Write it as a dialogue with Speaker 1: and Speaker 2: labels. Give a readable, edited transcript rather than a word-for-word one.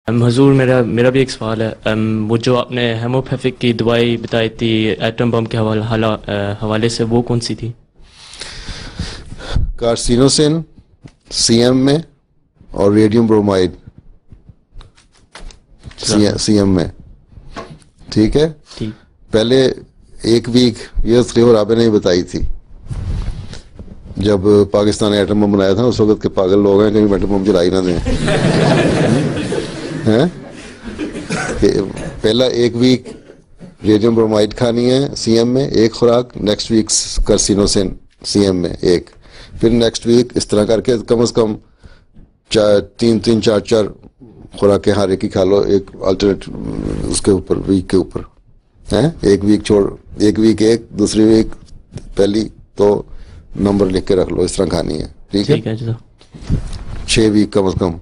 Speaker 1: हजूर, मेरा मेरा भी एक सवाल है। वो जो आपने हेमोपेथिक की दवाई बताई थी एटम बम के हवाले से, वो कौन सी थी?
Speaker 2: कार्सिनोसिन सीएम में और रेडियम ब्रोमाइड सीएम में। ठीक है।
Speaker 1: ठीक।
Speaker 2: पहले एक वीक ये स्लेवर आबे ने बताई थी जब पाकिस्तान ने एटम बम बनाया था। उस वक्त के पागल लोग हैं, कहीं एटम बम जलाई ना दें। हैं? पहला एक वीक रेडियम ब्रोमाइड खानी है सीएम में एक खुराक, नेक्स्ट वीक कार्सिनोसिन सीएम में एक, फिर नेक्स्ट वीक इस तरह करके कम से कम तीन चार खुराकें हर एक ही खा लो, एक अल्टरनेट उसके ऊपर वीक के ऊपर है। एक वीक छोड़, एक वीक एक, दूसरी वीक पहली, तो नंबर लिख के रख लो, इस तरह खानी है। ठीक है।
Speaker 1: 6 वीक कम से कम।